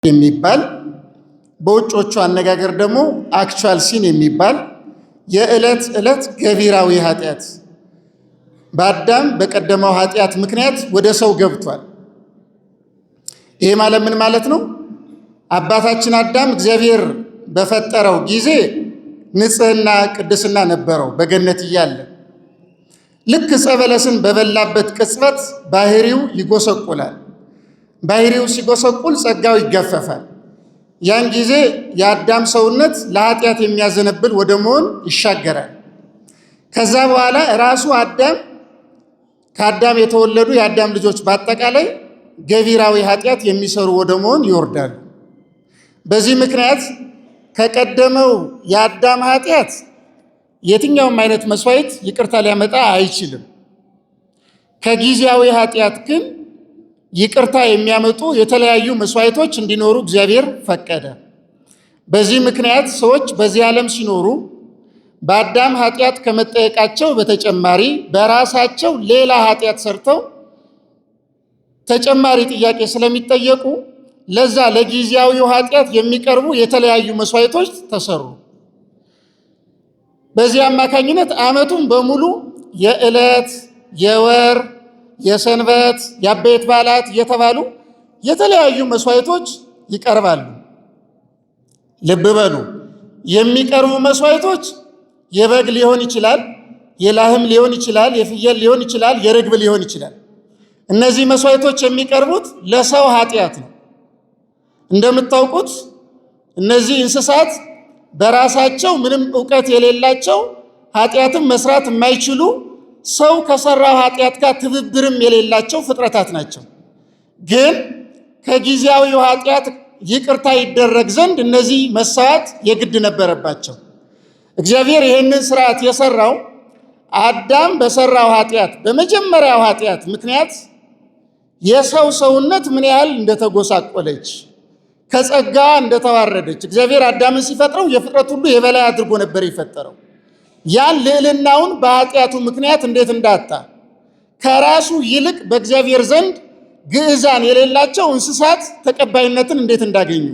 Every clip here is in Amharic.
የሚባል በውጮቹ አነጋገር ደግሞ አክቹዋል ሲን የሚባል የዕለት ዕለት ገቢራዊ ኃጢአት በአዳም በቀደመው ኃጢአት ምክንያት ወደ ሰው ገብቷል። ይሄ ማለት ምን ማለት ነው? አባታችን አዳም እግዚአብሔር በፈጠረው ጊዜ ንጽህና ቅድስና ነበረው በገነት እያለ። ልክ ዕፀ በለስን በበላበት ቅጽበት ባህሪው ይጎሰቁላል። ባህሪው ሲጎሰቁል ጸጋው ይገፈፋል። ያን ጊዜ የአዳም ሰውነት ለኃጢአት የሚያዘነብል ወደ መሆን ይሻገራል። ከዛ በኋላ ራሱ አዳም ከአዳም የተወለዱ የአዳም ልጆች በአጠቃላይ ገቢራዊ ኃጢአት የሚሰሩ ወደ መሆን ይወርዳሉ። በዚህ ምክንያት ከቀደመው የአዳም ኃጢአት የትኛውም አይነት መስዋዕት ይቅርታ ሊያመጣ አይችልም። ከጊዜያዊ ኃጢአት ግን ይቅርታ የሚያመጡ የተለያዩ መስዋዕቶች እንዲኖሩ እግዚአብሔር ፈቀደ። በዚህ ምክንያት ሰዎች በዚህ ዓለም ሲኖሩ በአዳም ኃጢአት ከመጠየቃቸው በተጨማሪ በራሳቸው ሌላ ኃጢአት ሰርተው ተጨማሪ ጥያቄ ስለሚጠየቁ ለዛ ለጊዜያዊው ኃጢአት የሚቀርቡ የተለያዩ መስዋዕቶች ተሰሩ። በዚህ አማካኝነት ዓመቱን በሙሉ የዕለት፣ የወር፣ የሰንበት፣ የአበይት በዓላት እየተባሉ የተለያዩ መስዋዕቶች ይቀርባሉ። ልብ በሉ፣ የሚቀርቡ መስዋዕቶች የበግ ሊሆን ይችላል፣ የላህም ሊሆን ይችላል፣ የፍየል ሊሆን ይችላል፣ የርግብ ሊሆን ይችላል። እነዚህ መስዋዕቶች የሚቀርቡት ለሰው ኃጢአት ነው። እንደምታውቁት እነዚህ እንስሳት በራሳቸው ምንም ዕውቀት የሌላቸው ኃጢአትም መስራት የማይችሉ ሰው ከሰራው ኃጢአት ጋር ትብብርም የሌላቸው ፍጥረታት ናቸው። ግን ከጊዜያዊው ኃጢአት ይቅርታ ይደረግ ዘንድ እነዚህ መሰዋት የግድ ነበረባቸው። እግዚአብሔር ይህንን ስርዓት የሰራው አዳም በሰራው ኃጢአት በመጀመሪያው ኃጢአት ምክንያት የሰው ሰውነት ምን ያህል እንደተጎሳቆለች ከጸጋዋ እንደተዋረደች እግዚአብሔር አዳምን ሲፈጥረው የፍጥረት ሁሉ የበላይ አድርጎ ነበር የፈጠረው። ያን ልዕልናውን በኃጢአቱ ምክንያት እንዴት እንዳጣ ከራሱ ይልቅ በእግዚአብሔር ዘንድ ግዕዛን የሌላቸው እንስሳት ተቀባይነትን እንዴት እንዳገኙ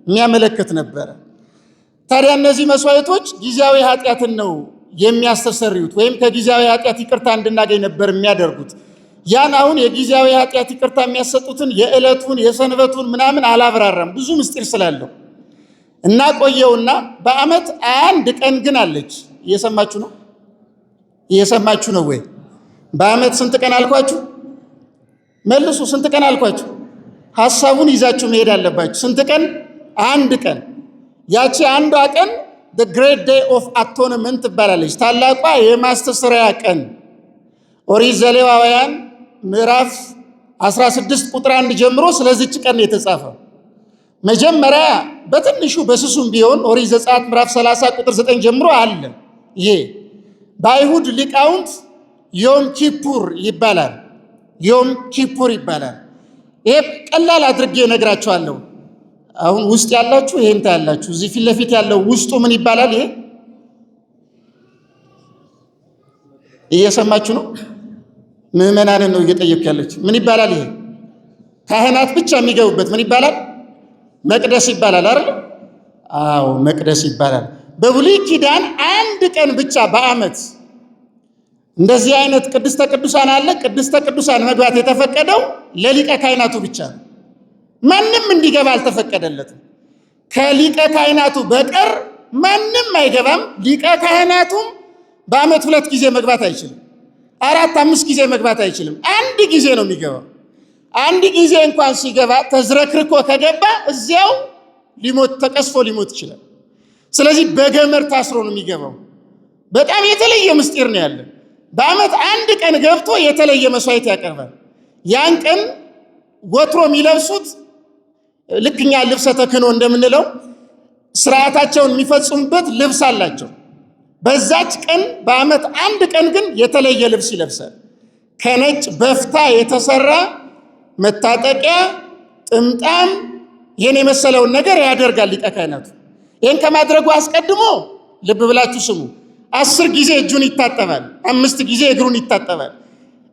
የሚያመለክት ነበረ። ታዲያ እነዚህ መስዋዕቶች ጊዜያዊ ኃጢአትን ነው የሚያስተሰርዩት ወይም ከጊዜያዊ ኃጢአት ይቅርታ እንድናገኝ ነበር የሚያደርጉት። ያን አሁን የጊዜያዊ ኃጢአት ይቅርታ የሚያሰጡትን የዕለቱን የሰንበቱን ምናምን አላብራራም፣ ብዙ ምስጢር ስላለው እናቆየውና በዓመት አንድ ቀን ግን አለች። እየሰማችሁ ነው? እየሰማችሁ ነው ወይ? በዓመት ስንት ቀን አልኳችሁ? መልሱ። ስንት ቀን አልኳችሁ? ሐሳቡን ይዛችሁ መሄድ አለባችሁ። ስንት ቀን? አንድ ቀን። ያቺ አንዷ ቀን the great day of atonement ትባላለች። ታላቋ የማስተስረያ ቀን። ኦሪት ዘሌዋውያን ምዕራፍ 16 ቁጥር 1 ጀምሮ ስለዚች ቀን የተጻፈው መጀመሪያ በትንሹ በስሱም ቢሆን ኦሪት ዘጸአት ምዕራፍ 30 ቁጥር 9 ጀምሮ አለ። ይሄ በአይሁድ ሊቃውንት ዮም ኪፑር ይባላል። ዮም ኪፑር ይባላል። ይሄ ቀላል አድርጌ እነግራችኋለሁ። አሁን ውስጥ ያላችሁ ይሄን ታያላችሁ። እዚህ ፊት ለፊት ያለው ውስጡ ምን ይባላል? ይሄ እየሰማችሁ ነው? ምዕመናንን ነው እየጠየኩ ያለች። ምን ይባላል? ይሄ ካህናት ብቻ የሚገቡበት ምን ይባላል? መቅደስ ይባላል አይደል? አዎ መቅደስ ይባላል። በብሉይ ኪዳን አንድ ቀን ብቻ በዓመት እንደዚህ አይነት ቅድስተ ቅዱሳን አለ። ቅድስተ ቅዱሳን መግባት የተፈቀደው ለሊቀ ካህናቱ ብቻ ነው። ማንም እንዲገባ አልተፈቀደለትም። ከሊቀ ካህናቱ በቀር ማንም አይገባም። ሊቀ ካህናቱም በዓመት 2 ጊዜ መግባት አይችልም። 4፣ 5 ጊዜ መግባት አይችልም። አንድ ጊዜ ነው የሚገባው። አንድ ጊዜ እንኳን ሲገባ ተዝረክርኮ ከገባ እዚያው ሊሞት ተቀስፎ ሊሞት ይችላል። ስለዚህ በገመድ ታስሮ ነው የሚገባው። በጣም የተለየ ምስጢር ነው ያለ። በዓመት አንድ ቀን ገብቶ የተለየ መስዋዕት ያቀርባል። ያን ቀን ወትሮ የሚለብሱት ልክኛ ልብሰ ተክህኖ እንደምንለው ስርዓታቸውን የሚፈጽሙበት ልብስ አላቸው። በዛች ቀን በዓመት አንድ ቀን ግን የተለየ ልብስ ይለብሳል። ከነጭ በፍታ የተሰራ መታጠቂያ፣ ጥምጣም ይህን የመሰለውን ነገር ያደርጋል ሊቀ ካህናቱ። ይህን ከማድረጉ አስቀድሞ ልብ ብላችሁ ስሙ፣ 10 ጊዜ እጁን ይታጠባል፣ 5 ጊዜ እግሩን ይታጠባል።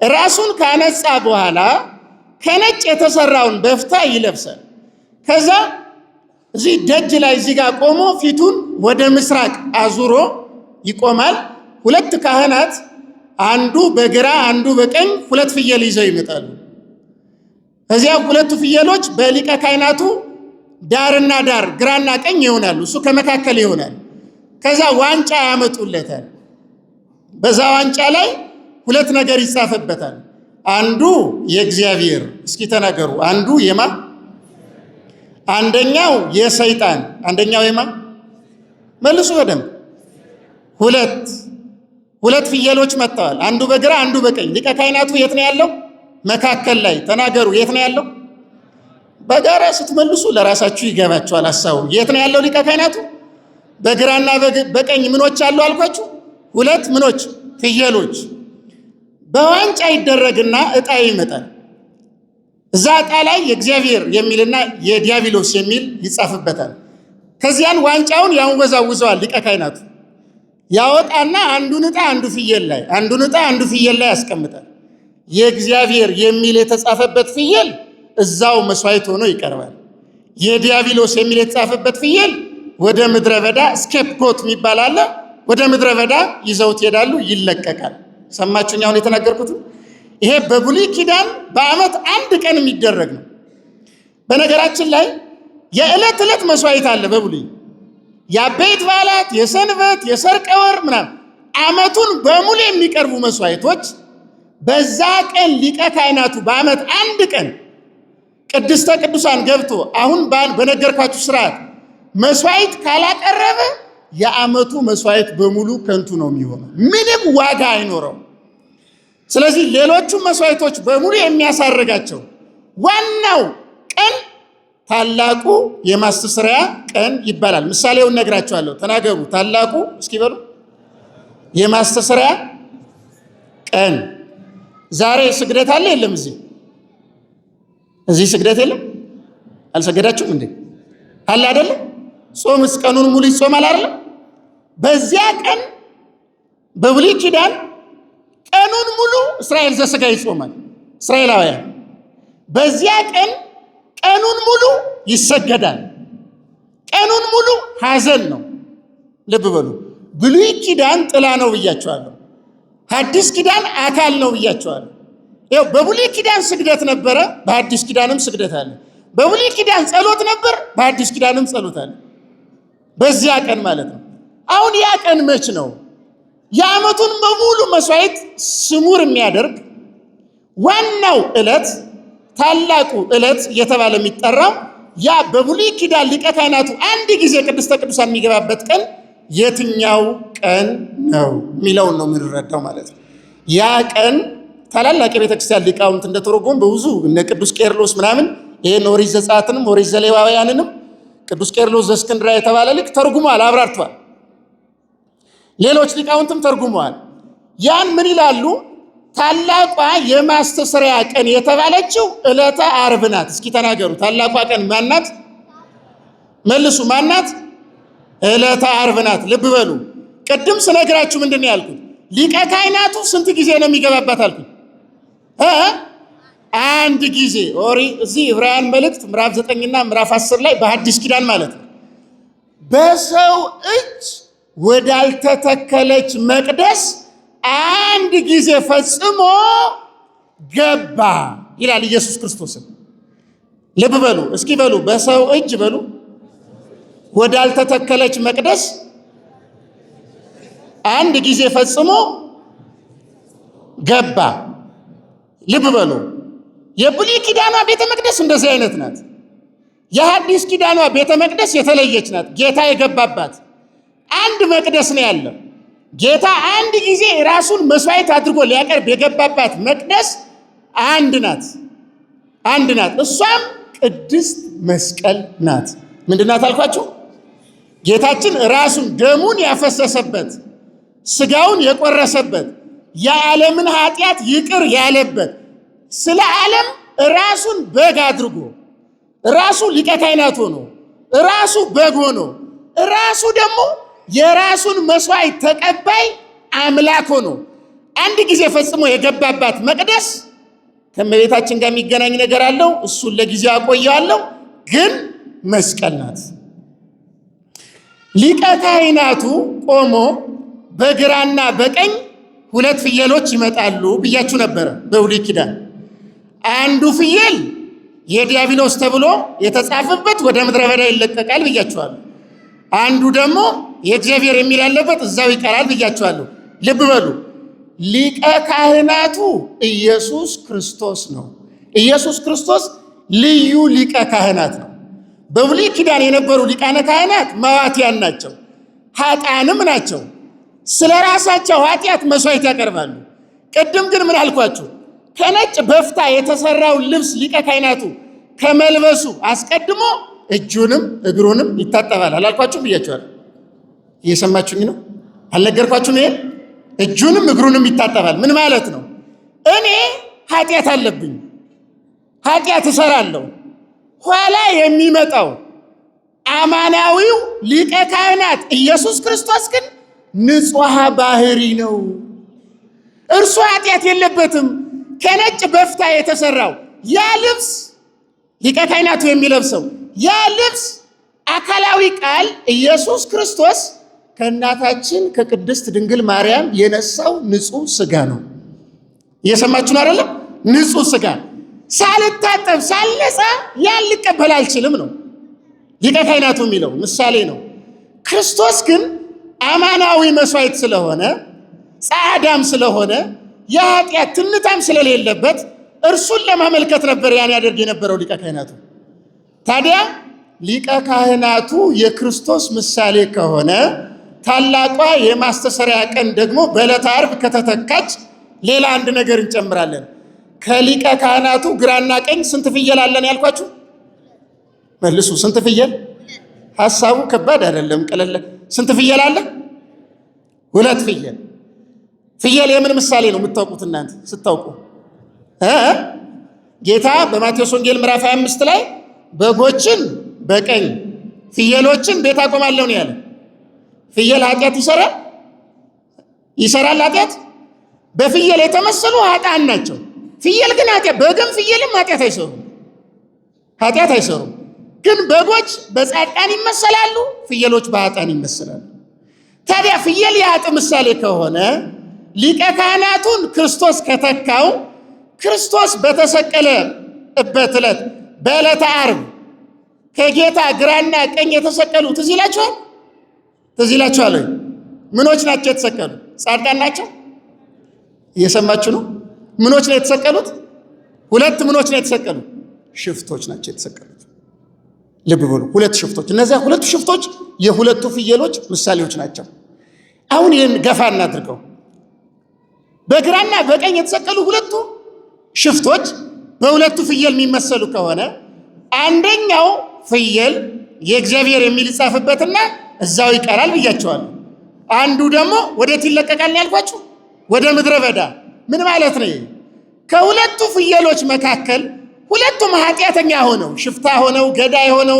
ራሱን ካነጻ በኋላ ከነጭ የተሰራውን በፍታ ይለብሳል። ከዛ እዚህ ደጅ ላይ እዚህ ጋር ቆሞ ፊቱን ወደ ምስራቅ አዙሮ ይቆማል። ሁለት ካህናት አንዱ በግራ አንዱ በቀኝ ሁለት ፍየል ይዘው ይመጣሉ። እዚያ ሁለቱ ፍየሎች በሊቀ ካህናቱ ዳርና ዳር ግራና ቀኝ ይሆናሉ። እሱ ከመካከል ይሆናል። ከዛ ዋንጫ ያመጡለታል። በዛ ዋንጫ ላይ ሁለት ነገር ይጻፈበታል። አንዱ የእግዚአብሔር፣ እስኪ ተናገሩ፣ አንዱ የማ? አንደኛው የሰይጣን፣ አንደኛው የማ? መልሱ በደንብ። ሁለት ፍየሎች መጥተዋል። አንዱ በግራ አንዱ በቀኝ። ሊቀ ካህናቱ የት ነው ያለው? መካከል ላይ። ተናገሩ፣ የት ነው ያለው? በጋራ ስትመልሱ ለራሳችሁ ይገባችኋል ሐሳቡ። የት ነው ያለው ሊቀ ካህናቱ? በግራና በቀኝ ምኖች አሉ አልኳችሁ? ሁለት ምኖች? ፍየሎች። በዋንጫ ይደረግና ዕጣ ይመጣል። እዛ ዕጣ ላይ የእግዚአብሔር የሚልና የዲያብሎስ የሚል ይጻፍበታል። ከዚያን ዋንጫውን ያወዛውዘዋል ሊቀ ካህናቱ። ያወጣና አንዱን ዕጣ አንዱ ፍየል ላይ፣ አንዱን ዕጣ አንዱ ፍየል ላይ ያስቀምጣል። የእግዚአብሔር የሚል የተጻፈበት ፍየል እዛው መስዋዕት ሆኖ ይቀርባል። የዲያብሎስ የሚል የተጻፈበት ፍየል ወደ ምድረ በዳ ስኬፕጎት የሚባል አለ። ወደ ምድረ በዳ ይዘውት ይሄዳሉ፣ ይለቀቃል። ሰማችሁኝ አሁን የተናገርኩት? ይሄ በብሉይ ኪዳን በዓመት አንድ ቀን የሚደረግ ነው። በነገራችን ላይ የዕለት ዕለት መስዋዕት አለ በብሉይ። የአበይት በዓላት፣ የሰንበት፣ የሰርቀ ወር ምናምን ዓመቱን በሙሉ የሚቀርቡ መስዋዕቶች በዛ ቀን ሊቀ ካህናቱ በዓመት አንድ ቀን ቅድስተ ቅዱሳን ገብቶ አሁን በነገርኳችሁ ስርዓት መስዋዕት ካላቀረበ የዓመቱ መስዋዕት በሙሉ ከንቱ ነው የሚሆነው፣ ምንም ዋጋ አይኖረው። ስለዚህ ሌሎቹ መስዋዕቶች በሙሉ የሚያሳርጋቸው ዋናው ቀን ታላቁ የማስተስሪያ ቀን ይባላል። ምሳሌውን ነግራችኋለሁ፣ ተናገሩ። ታላቁ እስኪ በሉ የማስተስሪያ ቀን። ዛሬ ስግደት አለ የለም? እዚህ ስግደት የለም? አልሰገዳችሁም እንዴ? አለ አይደለ? ጾምስ ቀኑን ሙሉ ይጾማል አይደለ? በዚያ ቀን በብሉይ ኪዳን ቀኑን ሙሉ እስራኤል ዘሥጋ ይጾማል። እስራኤላውያን በዚያ ቀን ቀኑን ሙሉ ይሰገዳል። ቀኑን ሙሉ ሐዘን ነው። ልብ በሉ። ብሉይ ኪዳን ጥላ ነው ብያቸዋለሁ። ሐዲስ ኪዳን አካል ነው ብያቸዋለሁ። ይኸው በብሉይ ኪዳን ስግደት ነበረ፣ በሐዲስ ኪዳንም ስግደት አለ። በብሉይ ኪዳን ጸሎት ነበር፣ በሐዲስ ኪዳንም ጸሎት አለ። በዚያ ቀን ማለት ነው። አሁን ያ ቀን መች ነው? የዓመቱን በሙሉ መስዋዕት ስሙር የሚያደርግ ዋናው ዕለት፣ ታላቁ ዕለት እየተባለ የሚጠራው ያ በብሉይ ኪዳን ሊቀ ካህናቱ አንድ ጊዜ ቅድስተ ቅዱሳን የሚገባበት ቀን የትኛው ቀን ነው የሚለውን ነው የምንረዳው ማለት ነው። ያ ቀን ታላላቅ የቤተክርስቲያን ሊቃውንት እንደተረጎሙ በብዙ እነ ቅዱስ ቄርሎስ ምናምን ይሄን ኦሪት ዘጸአትንም ኦሪት ዘሌዋውያንንም ቅዱስ ቄርሎስ ዘእስክንድርያ የተባለ ሊቅ ተርጉሟል፣ አብራርቷል። ሌሎች ሊቃውንትም ተርጉመዋል። ያን ምን ይላሉ? ታላቋ የማስተስሪያ ቀን የተባለችው ዕለተ ዓርብ ናት። እስኪ ተናገሩ። ታላቋ ቀን ማናት? መልሱ። ማናት? ዕለተ ዓርብ ናት። ልብ በሉ። ቅድም ስነግራችሁ ምንድን ነው ያልኩት? ሊቀ ካህናቱ ስንት ጊዜ ነው የሚገባባት አልኩት? አንድ ጊዜ። እዚህ ዕብራውያን መልእክት ምዕራፍ 9ና ምዕራፍ 10 ላይ በሐዲስ ኪዳን ማለት ነው በሰው እጅ ወዳልተተከለች መቅደስ አንድ ጊዜ ፈጽሞ ገባ ይላል ኢየሱስ ክርስቶስን። ልብ በሉ እስኪ በሉ፣ በሰው እጅ በሉ፣ ወዳልተተከለች መቅደስ አንድ ጊዜ ፈጽሞ ገባ። ልብ በሉ። የብሉይ ኪዳኗ ቤተ መቅደስ እንደዚህ አይነት ናት። የሐዲስ ኪዳኗ ቤተ መቅደስ የተለየች ናት። ጌታ የገባባት አንድ መቅደስ ነው ያለው። ጌታ አንድ ጊዜ ራሱን መስዋዕት አድርጎ ሊያቀርብ የገባባት መቅደስ አንድ ናት፣ አንድ ናት። እሷም ቅድስት መስቀል ናት። ምንድን ናት አልኳችሁ? ጌታችን ራሱን ደሙን ያፈሰሰበት፣ ስጋውን የቆረሰበት፣ የዓለምን ኃጢአት ይቅር ያለበት፣ ስለ ዓለም ራሱን በግ አድርጎ ራሱ ሊቀ ካህናት ሆኖ ራሱ በግ ሆኖ ራሱ ደግሞ የራሱን መስዋዕት ተቀባይ አምላክ ሆኖ አንድ ጊዜ ፈጽሞ የገባባት መቅደስ ከእመቤታችን ጋር የሚገናኝ ነገር አለው። እሱን ለጊዜው አቆየዋለሁ፣ ግን መስቀል ናት። ሊቀ ካህናቱ ቆሞ በግራና በቀኝ ሁለት ፍየሎች ይመጣሉ ብያችሁ ነበረ በብሉይ ኪዳን። አንዱ ፍየል የዲያብሎስ ተብሎ የተጻፈበት ወደ ምድረ በዳ ይለቀቃል ብያችኋለሁ። አንዱ ደግሞ የእግዚአብሔር የሚል ያለበት እዛው ይቀራል ብያችኋለሁ። ልብ በሉ፣ ሊቀ ካህናቱ ኢየሱስ ክርስቶስ ነው። ኢየሱስ ክርስቶስ ልዩ ሊቀ ካህናት ነው። በብሉይ ኪዳን የነበሩ ሊቃነ ካህናት መዋትያን ናቸው፣ ኃጥአንም ናቸው። ስለ ራሳቸው ኃጢአት መስዋዕት ያቀርባሉ። ቅድም ግን ምን አልኳችሁ? ከነጭ በፍታ የተሰራው ልብስ ሊቀ ካህናቱ ከመልበሱ አስቀድሞ እጁንም እግሩንም ይታጠባል። አላልኳችሁም? ብያችኋለሁ። እየሰማችሁኝ ነው? አልነገርኳችሁም? ይሄን እጁንም እግሩንም ይታጠባል። ምን ማለት ነው? እኔ ኃጢአት አለብኝ፣ ኃጢአት እሰራለሁ። ኋላ የሚመጣው አማናዊው ሊቀ ካህናት ኢየሱስ ክርስቶስ ግን ንጹሐ ባህሪ ነው። እርሱ ኃጢአት የለበትም። ከነጭ በፍታ የተሰራው ያ ልብስ ሊቀ ካህናቱ የሚለብሰው ያ ልብስ አካላዊ ቃል ኢየሱስ ክርስቶስ ከእናታችን ከቅድስት ድንግል ማርያም የነሳው ንጹሕ ሥጋ ነው። እየሰማችሁ ነው አይደለም? ንጹሕ ሥጋ ሳልታጠብ ሳልነጻ ያን ልቀበል አልችልም ነው ሊቀ ካህናቱ የሚለው ምሳሌ ነው። ክርስቶስ ግን አማናዊ መስዋዕት ስለሆነ ጻዕዳም ስለሆነ የኃጢአት ትንታም ስለሌለበት እርሱን ለማመልከት ነበር ያን ያደርግ የነበረው ሊቀ ካህናቱ። ታዲያ ሊቀ ካህናቱ የክርስቶስ ምሳሌ ከሆነ ታላቋ የማስተሰሪያ ቀን ደግሞ በዕለተ ዓርብ ከተተካች ሌላ አንድ ነገር እንጨምራለን። ከሊቀ ካህናቱ ግራና ቀኝ ስንት ፍየል አለን ያልኳችሁ? መልሱ። ስንት ፍየል? ሐሳቡ ከባድ አይደለም፣ ቀለለ። ስንት ፍየል አለ? ሁለት ፍየል። ፍየል የምን ምሳሌ ነው የምታውቁት እናንተ ስታውቁ? ጌታ በማቴዎስ ወንጌል ምዕራፍ 25 ላይ በጎችን በቀኝ ፍየሎችን ቤት አቆማለሁ ነው ያለ። ፍየል ኃጢአት ይሰራል? ይሰራል ኃጢአት? በፍየል የተመሰሉ ኃጥአን ናቸው። ፍየል ግን ኃጢአት፣ በግም ፍየልም ኃጢአት አይሰሩም፣ ኃጢአት አይሰሩም። ግን በጎች በጻድቃን ይመሰላሉ፣ ፍየሎች በኃጥአን ይመሰላሉ። ታዲያ ፍየል የኃጥእ ምሳሌ ከሆነ ሊቀ ካህናቱን ክርስቶስ ከተካው ክርስቶስ በተሰቀለበት ዕለት በዕለተ ዓርብ ከጌታ ግራና ቀኝ የተሰቀሉ ትዝ ይላችኋል? ትዝ ይላችኋል ወይ? ምኖች ናቸው የተሰቀሉ? ጻድቃን ናቸው? እየሰማችሁ ነው? ምኖች ነው የተሰቀሉት? ሁለት ምኖች ነው የተሰቀሉት? ሽፍቶች ናቸው የተሰቀሉት። ልብ በሉ፣ ሁለት ሽፍቶች። እነዚያ ሁለቱ ሽፍቶች የሁለቱ ፍየሎች ምሳሌዎች ናቸው። አሁን ይህን ገፋ እናድርገው። በግራና በቀኝ የተሰቀሉ ሁለቱ ሽፍቶች በሁለቱ ፍየል የሚመሰሉ ከሆነ አንደኛው ፍየል የእግዚአብሔር የሚል ይጻፍበትና እዛው ይቀራል ብያቸዋለሁ። አንዱ ደግሞ ወዴት ይለቀቃል ያልኳችሁ? ወደ ምድረ በዳ። ምን ማለት ነው? ከሁለቱ ፍየሎች መካከል ሁለቱም ኃጢአተኛ ሆነው፣ ሽፍታ ሆነው፣ ገዳይ ሆነው፣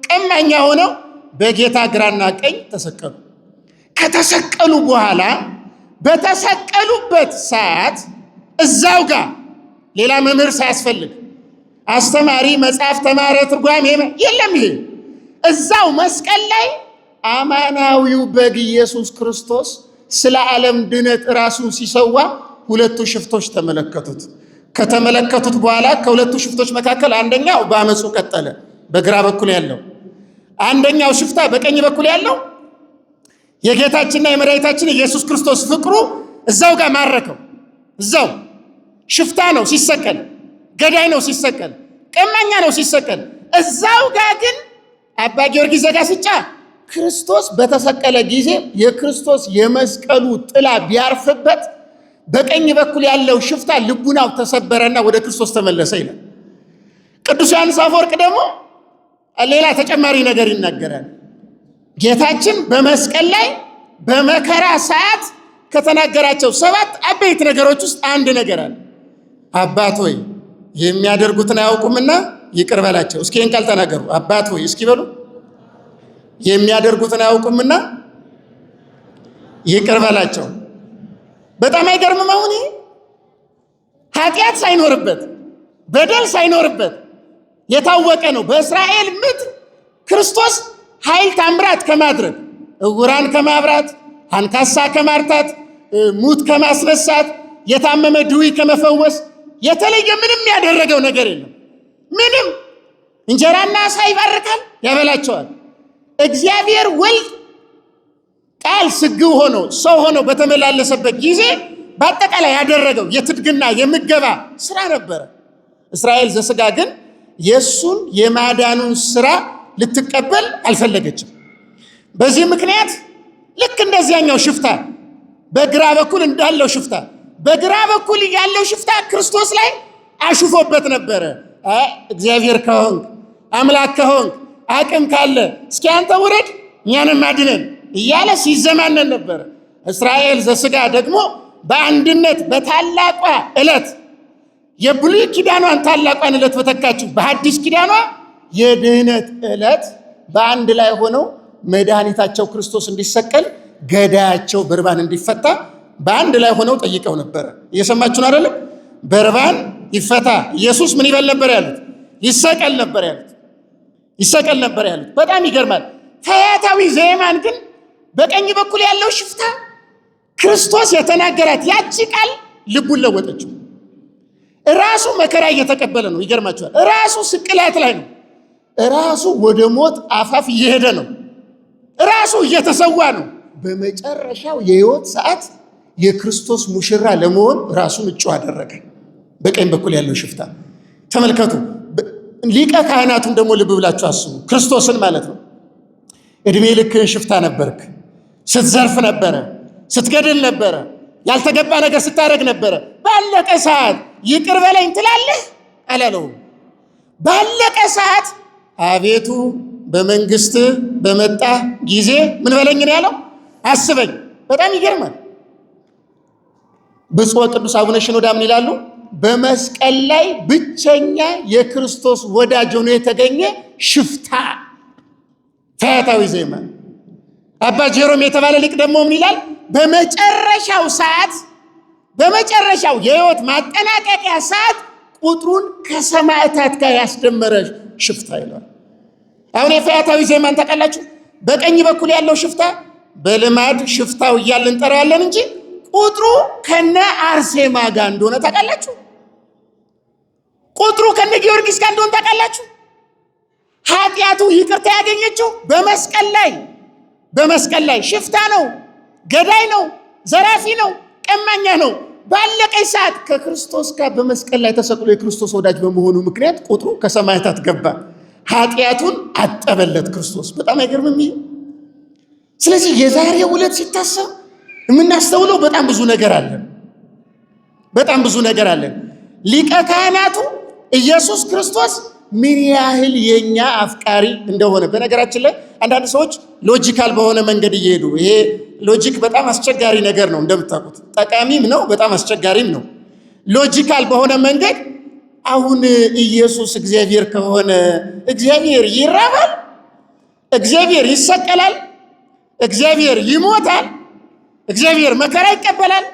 ቀማኛ ሆነው በጌታ ግራና ቀኝ ተሰቀሉ። ከተሰቀሉ በኋላ በተሰቀሉበት ሰዓት እዛው ጋር ሌላ መምህር ሳያስፈልግ አስተማሪ መጽሐፍ ተማረ ትርጓሜ የለም። ይሄ እዛው መስቀል ላይ አማናዊው በግ ኢየሱስ ክርስቶስ ስለ ዓለም ድነት ራሱን ሲሰዋ ሁለቱ ሽፍቶች ተመለከቱት። ከተመለከቱት በኋላ ከሁለቱ ሽፍቶች መካከል አንደኛው በአመፁ ቀጠለ፣ በግራ በኩል ያለው። አንደኛው ሽፍታ በቀኝ በኩል ያለው የጌታችንና የመድኃኒታችን ኢየሱስ ክርስቶስ ፍቅሩ እዛው ጋር ማረከው። እዛው ሽፍታ ነው ሲሰቀል፣ ገዳይ ነው ሲሰቀል፣ ቀማኛ ነው ሲሰቀል። እዛው ጋር ግን አባ ጊዮርጊስ ዘጋስጫ ክርስቶስ በተሰቀለ ጊዜ የክርስቶስ የመስቀሉ ጥላ ቢያርፍበት በቀኝ በኩል ያለው ሽፍታ ልቡናው ተሰበረና ወደ ክርስቶስ ተመለሰ ይላል። ቅዱስ ዮሐንስ አፈወርቅ ደግሞ ሌላ ተጨማሪ ነገር ይናገራል። ጌታችን በመስቀል ላይ በመከራ ሰዓት ከተናገራቸው 7 አበይት ነገሮች ውስጥ አንድ ነገር አለ። አባት ሆይ የሚያደርጉትን አያውቁምና ይቅር በላቸው። እስኪ ይህን ቃል ተናገሩ። አባት ሆይ እስኪ በሉ። የሚያደርጉትን አያውቁምና ይቅር በላቸው። በጣም አይገርምም? አሁን ኃጢአት ሳይኖርበት በደል ሳይኖርበት የታወቀ ነው። በእስራኤል ምድር ክርስቶስ ኃይል ታምራት ከማድረግ ዕውራን ከማብራት፣ አንካሳ ከማርታት፣ ሙት ከማስነሳት፣ የታመመ ድውይ ከመፈወስ የተለየ ምንም ያደረገው ነገር የለም። ምንም። እንጀራና ዓሣ ይባርካል፣ ያበላቸዋል። እግዚአብሔር ወልድ ቃል ስግው ሆኖ ሰው ሆኖ በተመላለሰበት ጊዜ በአጠቃላይ ያደረገው የትድግና የምገባ ስራ ነበረ። እስራኤል ዘሥጋ ግን የእሱን የማዳኑን ስራ ልትቀበል አልፈለገችም። በዚህ ምክንያት ልክ እንደዚያኛው ሽፍታ በግራ በኩል እንዳለው ሽፍታ በግራ በኩል ያለው ሽፍታ ክርስቶስ ላይ አሹፎበት ነበረ። እግዚአብሔር ከሆንክ አምላክ ከሆንክ አቅም ካለ እስኪ አንተ ውረድ እኛንም አድነን እያለ ሲዘማነን ነበረ። እስራኤል ዘሥጋ ደግሞ በአንድነት በታላቋ ዕለት የብሉይ ኪዳኗን ታላቋን ዕለት በተካችው በሐዲስ ኪዳኗ የድህነት ዕለት በአንድ ላይ ሆነው መድኃኒታቸው ክርስቶስ እንዲሰቀል ገዳያቸው በርባን እንዲፈታ በአንድ ላይ ሆነው ጠይቀው ነበረ። እየሰማችሁን አይደለም? በርባን ይፈታ፣ ኢየሱስ ምን ይበል ነበር ያሉት? ይሰቀል ነበር ያሉት። ይሰቀል ነበር ያሉት። በጣም ይገርማል። ፈያታዊ ዘየማን ግን በቀኝ በኩል ያለው ሽፍታ ክርስቶስ የተናገራት ያቺ ቃል ልቡን ለወጠችው። ራሱ መከራ እየተቀበለ ነው። ይገርማችኋል። ራሱ ስቅላት ላይ ነው። ራሱ ወደ ሞት አፋፍ እየሄደ ነው። ራሱ እየተሰዋ ነው። በመጨረሻው የሕይወት ሰዓት የክርስቶስ ሙሽራ ለመሆን ራሱን እጩ አደረገ። በቀኝ በኩል ያለው ሽፍታ ተመልከቱ። ሊቀ ካህናቱን ደግሞ ልብ ብላችሁ አስቡ። ክርስቶስን ማለት ነው። እድሜ ልክህን ሽፍታ ነበርክ። ስትዘርፍ ነበረ፣ ስትገድል ነበረ፣ ያልተገባ ነገር ስታደርግ ነበረ። ባለቀ ሰዓት ይቅር በለኝ ትላለህ አላለውም። ባለቀ ሰዓት አቤቱ በመንግስት በመጣ ጊዜ ምን በለኝ ነው ያለው? አስበኝ። በጣም ይገርማል። ብፁዕ ቅዱስ አቡነ ሽኖዳ ምን ይላሉ? በመስቀል ላይ ብቸኛ የክርስቶስ ወዳጅ ሆኖ የተገኘ ሽፍታ ፈያታዊ ዘየማን። አባ ጄሮም የተባለ ሊቅ ደግሞ ምን ይላል? በመጨረሻው ሰዓት፣ በመጨረሻው የሕይወት ማጠናቀቂያ ሰዓት ቁጥሩን ከሰማዕታት ጋር ያስደመረ ሽፍታ ይላል። አሁን የፈያታዊ ዘየማን ታውቃላችሁ? በቀኝ በኩል ያለው ሽፍታ በልማድ ሽፍታው እያልን እንጠራዋለን እንጂ ቁጥሩ ከነ አርሴማ ጋር እንደሆነ ታውቃላችሁ? ቁጥሩ ከነ ጊዮርጊስ ጋር እንደሆነ ታውቃላችሁ? ኃጢአቱ ይቅርታ ያገኘችው በመስቀል ላይ፣ በመስቀል ላይ ሽፍታ ነው፣ ገዳይ ነው፣ ዘራፊ ነው፣ ቀማኛ ነው። ባለቀኝ ሰዓት ከክርስቶስ ጋር በመስቀል ላይ ተሰቅሎ የክርስቶስ ወዳጅ በመሆኑ ምክንያት ቁጥሩ ከሰማዕታት ገባ። ኃጢአቱን አጠበለት ክርስቶስ። በጣም አይገርምም? ስለዚህ የዛሬው ዕለት ሲታሰብ የምናስተውለው በጣም ብዙ ነገር አለን። በጣም ብዙ ነገር አለን። ሊቀ ካህናቱ ኢየሱስ ክርስቶስ ምን ያህል የኛ አፍቃሪ እንደሆነ። በነገራችን ላይ አንዳንድ ሰዎች ሎጂካል በሆነ መንገድ እየሄዱ፣ ይሄ ሎጂክ በጣም አስቸጋሪ ነገር ነው እንደምታውቁት፣ ጠቃሚም ነው በጣም አስቸጋሪም ነው። ሎጂካል በሆነ መንገድ አሁን ኢየሱስ እግዚአብሔር ከሆነ እግዚአብሔር ይራባል፣ እግዚአብሔር ይሰቀላል፣ እግዚአብሔር ይሞታል፣ እግዚአብሔር መከራ ይቀበላል፣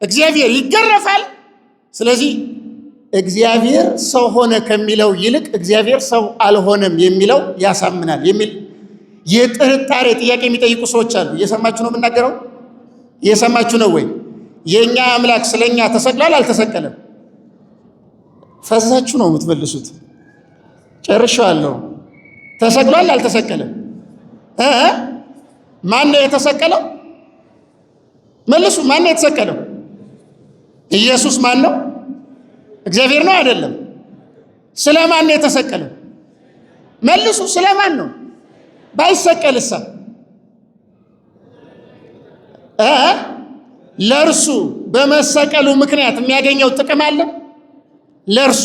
እግዚአብሔር ይገረፋል። ስለዚህ እግዚአብሔር ሰው ሆነ ከሚለው ይልቅ እግዚአብሔር ሰው አልሆነም የሚለው ያሳምናል የሚል የጥርጣሬ ጥያቄ የሚጠይቁ ሰዎች አሉ። እየሰማችሁ ነው የምናገረው? እየሰማችሁ ነው ወይ? የእኛ አምላክ ስለኛ ተሰቅሏል አልተሰቀለም? ፈዛችሁ ነው የምትመልሱት። ጨርሻለሁ። ተሰቅሏል አልተሰቀለም? ማን ነው የተሰቀለው? መልሱ። ማን ነው የተሰቀለው? ኢየሱስ ማን ነው? እግዚአብሔር ነው አይደለም? ስለማን ነው የተሰቀለው? መልሱ። ስለማን ነው? ባይሰቀልሳ? ለእርሱ በመሰቀሉ ምክንያት የሚያገኘው ጥቅም አለ? ለእርሱ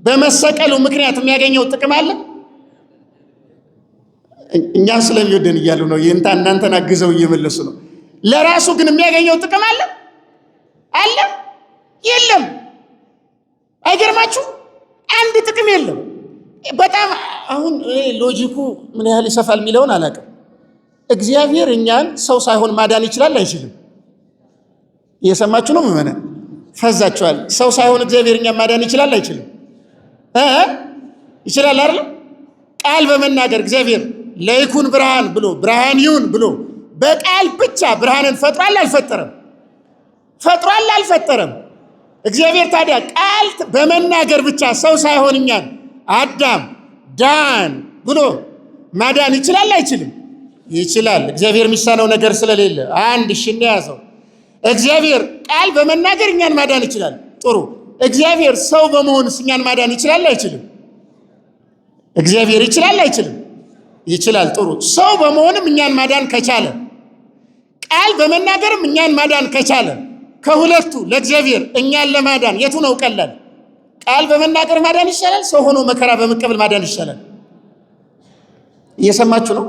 በመሰቀሉ ምክንያት የሚያገኘው ጥቅም አለ? እኛን ስለሚወደን እያሉ ነው። ይህንታ እናንተን አግዘው እየመለሱ ነው። ለራሱ ግን የሚያገኘው ጥቅም አለ? አለ? የለም። አይገርማችሁ? አንድ ጥቅም የለም። በጣም አሁን ሎጂኩ ምን ያህል ይሰፋል የሚለውን አላውቅም። እግዚአብሔር እኛን ሰው ሳይሆን ማዳን ይችላል አይችልም? እየሰማችሁ ነው? ምመነ ፈዛችኋል። ሰው ሳይሆን እግዚአብሔር እኛን ማዳን ይችላል አይችልም? ይችላል አይደል? ቃል በመናገር እግዚአብሔር ለይኩን ብርሃን ብሎ ብርሃን ይሁን ብሎ በቃል ብቻ ብርሃንን ፈጥሯል አልፈጠረም? ፈጥሯል አልፈጠረም? እግዚአብሔር ታዲያ ቃል በመናገር ብቻ ሰው ሳይሆን እኛን አዳም ዳን ብሎ ማዳን ይችላል አይችልም? ይችላል። እግዚአብሔር የሚሳነው ነገር ስለሌለ አንድ ሽን ያዘው። እግዚአብሔር ቃል በመናገር እኛን ማዳን ይችላል። ጥሩ። እግዚአብሔር ሰው በመሆንስ እኛን ማዳን ይችላል አይችልም? እግዚአብሔር ይችላል አይችልም? ይችላል። ጥሩ። ሰው በመሆንም እኛን ማዳን ከቻለ ቃል በመናገርም እኛን ማዳን ከቻለ ከሁለቱ ለእግዚአብሔር እኛን ለማዳን የቱ ነው ቀላል? ቃል በመናገር ማዳን ይሻላል? ሰው ሆኖ መከራ በመቀበል ማዳን ይሻላል? እየሰማችሁ ነው?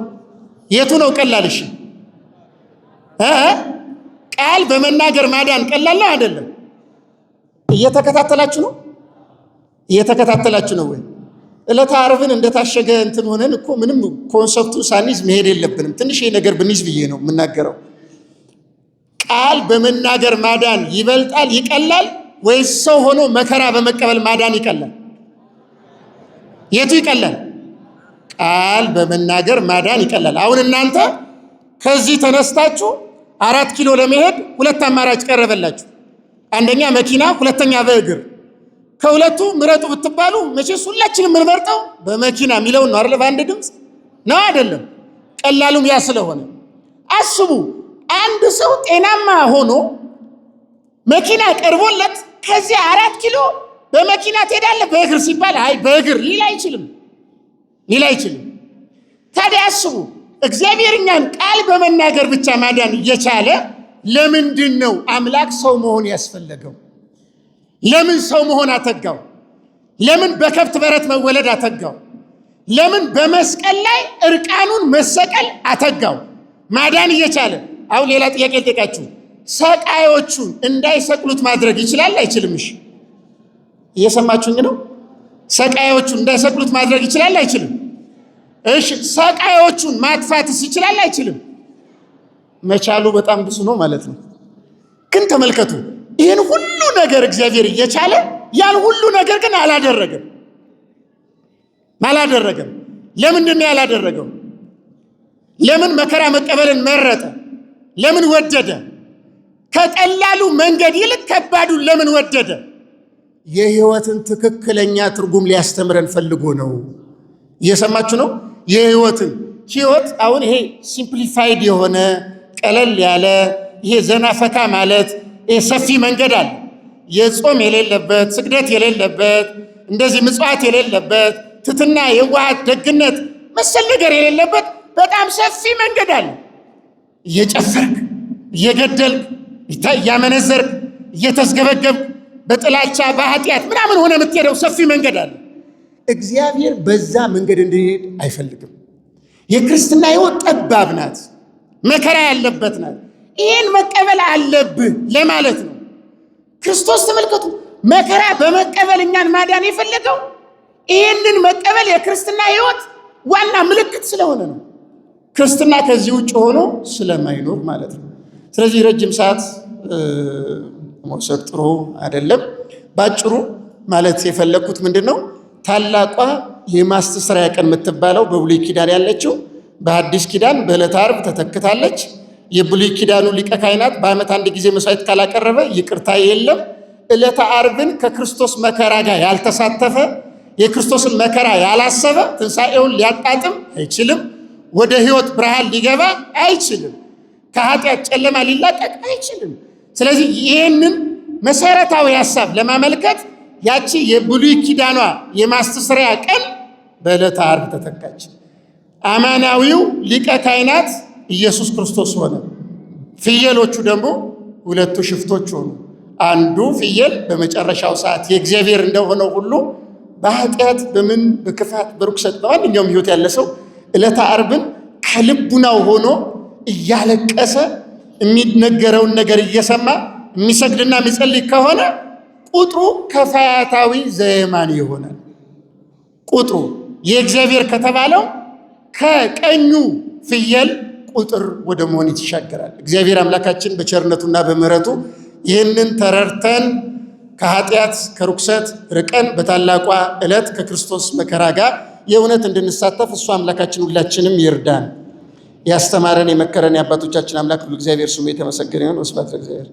የቱ ነው ቀላል? እሺ ቃል በመናገር ማዳን ቀላል ነው አይደለም? እየተከታተላችሁ ነው? እየተከታተላችሁ ነው ወይ? ዕለተ ዓርብን እንደታሸገ እንትን ሆነን እኮ ምንም ኮንሰፕቱ ሳኒዝ መሄድ የለብንም። ትንሽ ይሄ ነገር ብንይዝ ብዬ ነው የምናገረው። ቃል በመናገር ማዳን ይበልጣል ይቀላል ወይስ ሰው ሆኖ መከራ በመቀበል ማዳን ይቀላል? የቱ ይቀላል? ቃል በመናገር ማዳን ይቀላል። አሁን እናንተ ከዚህ ተነስታችሁ 4 ኪሎ ለመሄድ ሁለት አማራጭ ቀረበላችሁ። አንደኛ መኪና፣ ሁለተኛ በእግር። ከሁለቱ ምረጡ ብትባሉ መቼስ ሁላችንም የምንመርጠው በመኪና የሚለውን ነው አይደል? በአንድ ድምፅ ነው አይደለም? ቀላሉም ያ ስለሆነ አስቡ። አንድ ሰው ጤናማ ሆኖ መኪና ቀርቦለት ከዚህ 4 ኪሎ በመኪና ትሄዳለህ በእግር ሲባል አይ በእግር ሊል አይችልም፣ ሊል አይችልም። ታዲያ አስቡ፣ እግዚአብሔር እኛን ቃል በመናገር ብቻ ማዳን እየቻለ ለምንድን ነው አምላክ ሰው መሆን ያስፈለገው? ለምን ሰው መሆን አተጋው? ለምን በከብት በረት መወለድ አተጋው? ለምን በመስቀል ላይ እርቃኑን መሰቀል አተጋው? ማዳን እየቻለ አሁን ሌላ ጥያቄ ልጠይቃችሁ። ሰቃዮቹን እንዳይሰቅሉት ማድረግ ይችላል አይችልም? እሺ እየሰማችሁኝ ነው? ሰቃዮቹን እንዳይሰቅሉት ማድረግ ይችላል አይችልም? እሺ ሰቃዮቹን ማጥፋትስ ይችላል አይችልም? መቻሉ በጣም ብዙ ነው ማለት ነው። ግን ተመልከቱ፣ ይህን ሁሉ ነገር እግዚአብሔር እየቻለ ያን ሁሉ ነገር ግን አላደረገም። ለምንድን ነው ያላደረገው? ለምን መከራ መቀበልን መረጠ? ለምን ወደደ? ከቀላሉ መንገድ ይልቅ ከባዱን ለምን ወደደ? የህይወትን ትክክለኛ ትርጉም ሊያስተምረን ፈልጎ ነው። እየሰማችሁ ነው? የህይወትን ህይወት አሁን ይሄ ሲምፕሊፋይድ የሆነ ቀለል ያለ ይሄ ዘና ፈታ ማለት ይሄ ሰፊ መንገድ አለ። የጾም የሌለበት፣ ስግደት የሌለበት፣ እንደዚህ ምጽዋት የሌለበት፣ ትትና፣ የዋሃት፣ ደግነት መሰል ነገር የሌለበት በጣም ሰፊ መንገድ አለ። እየጨፈርክ እየገደልክ እያመነዘርክ እየተስገበገብክ በጥላቻ በኃጢአት ምናምን ሆነ የምትሄደው ሰፊ መንገድ አለ። እግዚአብሔር በዛ መንገድ እንድንሄድ አይፈልግም። የክርስትና ህይወት ጠባብ ናት፣ መከራ ያለበት ናት። ይህን መቀበል አለብህ ለማለት ነው። ክርስቶስ ተመልከቱ፣ መከራ በመቀበል እኛን ማዳን የፈለገው ይህንን መቀበል የክርስትና ህይወት ዋና ምልክት ስለሆነ ነው። ክርስትና ከዚህ ውጭ ሆኖ ስለማይኖር ማለት ነው። ስለዚህ ረጅም ሰዓት መውሰድ ጥሩ አይደለም። ባጭሩ ማለት የፈለግኩት ምንድን ነው፣ ታላቋ የማስተስሪያ ቀን የምትባለው በብሉይ ኪዳን ያለችው በአዲስ ኪዳን በዕለተ ዓርብ ተተክታለች። የብሉይ ኪዳኑ ሊቀ ካህናት በዓመት አንድ ጊዜ መስዋዕት ካላቀረበ ይቅርታ የለም። ዕለተ ዓርብን ከክርስቶስ መከራ ጋር ያልተሳተፈ የክርስቶስን መከራ ያላሰበ ትንሣኤውን ሊያጣጥም አይችልም። ወደ ህይወት ብርሃን ሊገባ አይችልም። ከኃጢአት ጨለማ ሊላቀቅ አይችልም። ስለዚህ ይህንን መሰረታዊ ሐሳብ ለማመልከት ያቺ የብሉይ ኪዳኗ የማስተስሪያ ቀን በዕለተ ዓርብ ተተካች። አማናዊው ሊቀ ካህናት ኢየሱስ ክርስቶስ ሆነ። ፍየሎቹ ደግሞ ሁለቱ ሽፍቶች ሆኑ። አንዱ ፍየል በመጨረሻው ሰዓት የእግዚአብሔር እንደሆነው ሁሉ በኃጢአት በምን በክፋት በርኩሰት በማንኛውም ህይወት ያለ ሰው ዕለተ ዓርብን ከልቡናው ሆኖ እያለቀሰ የሚነገረውን ነገር እየሰማ የሚሰግድና የሚጸልይ ከሆነ ቁጥሩ ከፈያታዊ ዘየማን ይሆናል። ቁጥሩ የእግዚአብሔር ከተባለው ከቀኙ ፍየል ቁጥር ወደ መሆን ይሻገራል። እግዚአብሔር አምላካችን በቸርነቱና በምሕረቱ ይህንን ተረድተን ከኃጢአት ከርኩሰት ርቀን በታላቋ ዕለት ከክርስቶስ መከራ ጋር የእውነት እንድንሳተፍ እሱ አምላካችን ሁላችንም ይርዳን። ያስተማረን የመከረን የአባቶቻችን አምላክ ሁሉ እግዚአብሔር ስሙ የተመሰገነ ይሁን። ወስብሐት ለእግዚአብሔር።